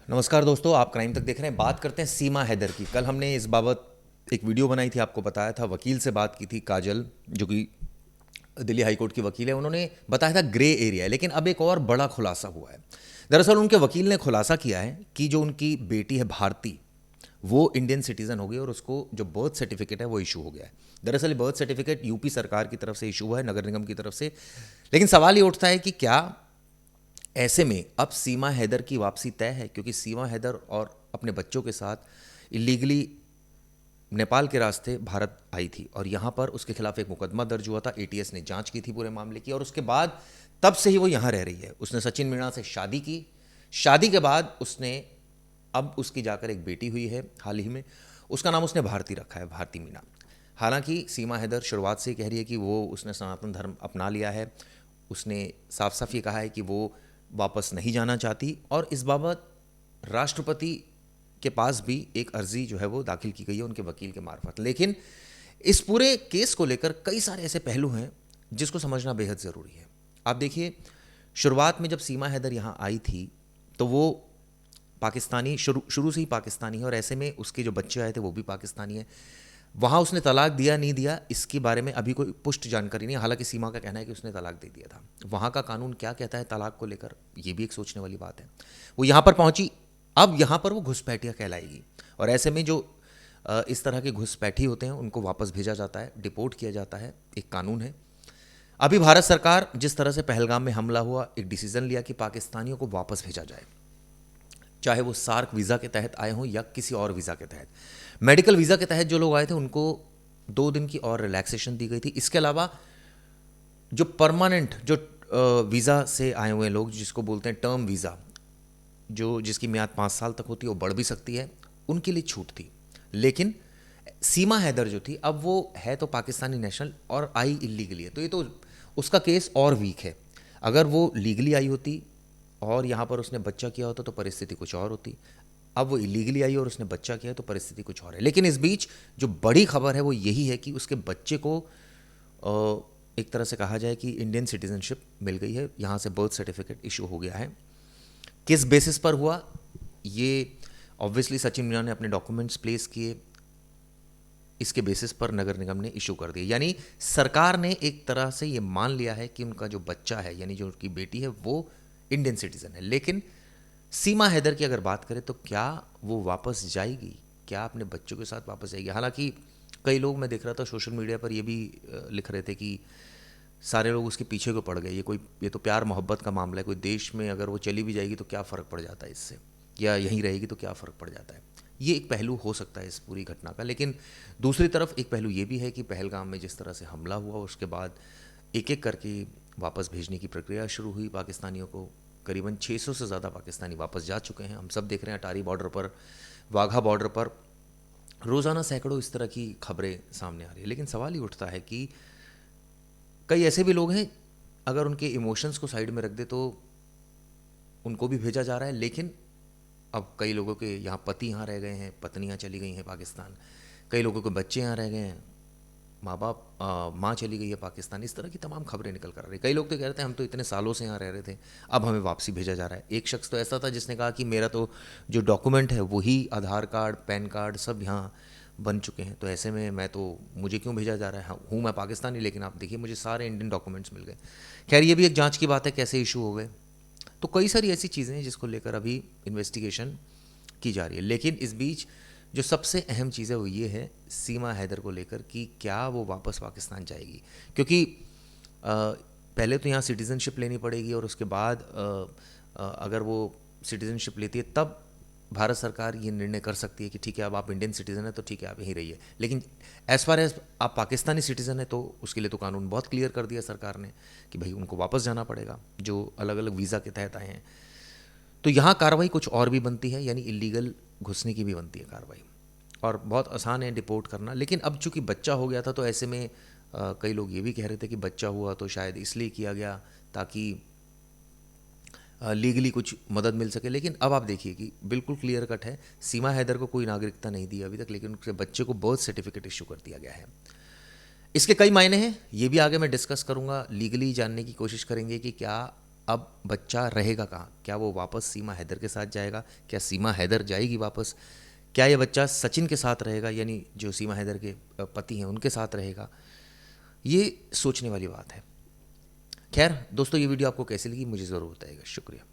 नमस्कार दोस्तों, आप क्राइम तक देख रहे हैं। बात करते हैं सीमा हैदर की। कल हमने इस बाबत एक वीडियो बनाई थी, आपको बताया था। वकील से बात की थी, काजल, जो कि दिल्ली हाई कोर्ट की वकील है। उन्होंने बताया था ग्रे एरिया है, लेकिन अब एक और बड़ा खुलासा हुआ है। दरअसल उनके वकील ने खुलासा किया है कि जो उनकी बेटी है भारती, वो इंडियन सिटीजन हो गई और उसको जो बर्थ सर्टिफिकेट है वो इशू हो गया है। दरअसल बर्थ सर्टिफिकेट यूपी सरकार की तरफ से इशू हुआ है, नगर निगम की तरफ से। लेकिन सवाल ये उठता है कि क्या ऐसे में अब सीमा हैदर की वापसी तय है? क्योंकि सीमा हैदर और अपने बच्चों के साथ इलीगली नेपाल के रास्ते भारत आई थी और यहाँ पर उसके खिलाफ एक मुकदमा दर्ज हुआ था। एटीएस ने जांच की थी पूरे मामले की और उसके बाद तब से ही वो यहाँ रह रही है। उसने सचिन मीणा से शादी की। शादी के बाद उसने अब उसकी जाकर एक बेटी हुई है हाल ही में। उसका नाम उसने भारती रखा है, भारती मीणा। हालांकि सीमा हैदर शुरुआत से ही कह रही है कि वो उसने सनातन धर्म अपना लिया है। उसने साफ साफ ये कहा है कि वो वापस नहीं जाना चाहती और इस बाबत राष्ट्रपति के पास भी एक अर्जी जो है वो दाखिल की गई है उनके वकील के मार्फत। लेकिन इस पूरे केस को लेकर कई सारे ऐसे पहलू हैं जिसको समझना बेहद ज़रूरी है। आप देखिए, शुरुआत में जब सीमा हैदर यहाँ आई थी तो वो पाकिस्तानी, शुरू शुरू से ही पाकिस्तानी है और ऐसे में उसके जो बच्चे आए थे वो भी पाकिस्तानी है। वहाँ उसने तलाक दिया नहीं दिया इसके बारे में अभी कोई पुष्ट जानकारी नहीं है। हालांकि सीमा का कहना है कि उसने तलाक दे दिया था। वहाँ का कानून क्या कहता है तलाक को लेकर, ये भी एक सोचने वाली बात है। वो यहाँ पर पहुँची, अब यहाँ पर वो घुसपैठिया कहलाएगी और ऐसे में जो इस तरह के घुसपैठी होते हैं उनको वापस भेजा जाता है, डिपोर्ट किया जाता है। एक कानून है। अभी भारत सरकार जिस तरह से पहलगाम में हमला हुआ, एक डिसीजन लिया कि पाकिस्तानियों को वापस भेजा जाए, चाहे वो सार्क वीज़ा के तहत आए हों या किसी और वीज़ा के तहत। मेडिकल वीज़ा के तहत जो लोग आए थे उनको 2 दिन की और रिलैक्सेशन दी गई थी। इसके अलावा जो परमानेंट, जो वीज़ा से आए हुए लोग, जिसको बोलते हैं टर्म वीज़ा, जो जिसकी म्याद 5 साल तक होती है, वो बढ़ भी सकती है, उनके लिए छूट थी। लेकिन सीमा हैदर जो थी, अब वो है तो पाकिस्तानी नेशनल और आई इलीगली है, तो ये तो उसका केस और वीक है। अगर वो लीगली आई होती और यहाँ पर उसने बच्चा किया होता तो परिस्थिति कुछ और होती। अब वो इलीगली आई और उसने बच्चा किया है तो परिस्थिति कुछ और है। लेकिन इस बीच जो बड़ी खबर है वो यही है कि उसके बच्चे को एक तरह से कहा जाए कि इंडियन सिटीजनशिप मिल गई है। यहाँ से बर्थ सर्टिफिकेट इशू हो गया है। किस बेसिस पर हुआ ये, ऑब्वियसली सचिन मीना ने अपने डॉक्यूमेंट्स प्लेस किए, इसके बेसिस पर नगर निगम ने इशू कर दिया। यानी सरकार ने एक तरह से ये मान लिया है कि उनका जो बच्चा है, यानी जो उनकी बेटी है, वो इंडियन सिटीजन है। लेकिन सीमा हैदर की अगर बात करें तो क्या वो वापस जाएगी? क्या अपने बच्चों के साथ वापस जाएगी? हालांकि कई लोग, मैं देख रहा था सोशल मीडिया पर, ये भी लिख रहे थे कि सारे लोग उसके पीछे को पड़ गए। ये तो प्यार मोहब्बत का मामला है। कोई देश में अगर वो चली भी जाएगी तो क्या फ़र्क पड़ जाता है इससे, या यहीं रहेगी तो क्या फ़र्क पड़ जाता है। ये एक पहलू हो सकता है इस पूरी घटना का। लेकिन दूसरी तरफ एक पहलू ये भी है कि पहलगाम में जिस तरह से हमला हुआ उसके बाद एक एक करके वापस भेजने की प्रक्रिया शुरू हुई पाकिस्तानियों को। करीबन 600 से ज़्यादा पाकिस्तानी वापस जा चुके हैं। हम सब देख रहे हैं अटारी बॉर्डर पर, वाघा बॉर्डर पर रोज़ाना सैकड़ों इस तरह की खबरें सामने आ रही है। लेकिन सवाल ये उठता है कि कई ऐसे भी लोग हैं, अगर उनके इमोशंस को साइड में रख दे तो उनको भी भेजा जा रहा है। लेकिन अब कई लोगों के यहाँ पति यहाँ रह गए हैं, पत्नियाँ चली गई हैं पाकिस्तान, कई लोगों के बच्चे यहाँ रह गए हैं, माँ बाप, माँ चली गई है पाकिस्तान। इस तरह की तमाम खबरें निकल कर आ रही। कई लोग तो कह रहे थे हम तो इतने सालों से यहाँ रह रहे थे, अब हमें वापसी भेजा जा रहा है। एक शख्स तो ऐसा था जिसने कहा कि मेरा तो जो डॉक्यूमेंट है वही आधार कार्ड, पैन कार्ड सब यहाँ बन चुके हैं, तो ऐसे में मैं तो, मुझे क्यों भेजा जा रहा है? हाँ, हूँ मैं पाकिस्तानी, लेकिन आप देखिए मुझे सारे इंडियन डॉक्यूमेंट्स मिल गए। खैर, ये भी एक जांच की बात है कैसे इशू हो गए। तो कई सारी ऐसी चीज़ें हैं जिसको लेकर अभी इन्वेस्टिगेशन की जा रही है। लेकिन इस बीच जो सबसे अहम चीज़ है वो ये है सीमा हैदर को लेकर कि क्या वो वापस पाकिस्तान जाएगी। क्योंकि पहले तो यहाँ सिटीज़नशिप लेनी पड़ेगी और उसके बाद अगर वो सिटीज़नशिप लेती है तब भारत सरकार ये निर्णय कर सकती है कि ठीक है, अब आप इंडियन सिटीज़न है तो ठीक है आप यहीं रहिए। लेकिन एज़ फार एज आप पाकिस्तानी सिटीज़न है तो उसके लिए तो कानून बहुत क्लियर कर दिया सरकार ने कि भाई उनको वापस जाना पड़ेगा, जो अलग अलग वीज़ा के तहत आए हैं। तो यहाँ कार्रवाई कुछ और भी बनती है, यानी इलीगल घुसने की भी बनती है कार्रवाई, और बहुत आसान है डिपोर्ट करना। लेकिन अब चूंकि बच्चा हो गया था तो ऐसे में कई लोग ये भी कह रहे थे कि बच्चा हुआ तो शायद इसलिए किया गया ताकि लीगली कुछ मदद मिल सके। लेकिन अब आप देखिए कि बिल्कुल क्लियर कट है, सीमा हैदर को कोई नागरिकता नहीं दी अभी तक, लेकिन उसके बच्चे को बर्थ सर्टिफिकेट इशू कर दिया गया है। इसके कई मायने हैं, ये भी आगे मैं डिस्कस करूंगा। लीगली जानने की कोशिश करेंगे कि क्या अब बच्चा रहेगा कहाँ? क्या वो वापस सीमा हैदर के साथ जाएगा? क्या सीमा हैदर जाएगी वापस? क्या ये बच्चा सचिन के साथ रहेगा, यानी जो सीमा हैदर के पति हैं उनके साथ रहेगा? ये सोचने वाली बात है। खैर दोस्तों, ये वीडियो आपको कैसी लगी मुझे ज़रूर बताइएगा। शुक्रिया।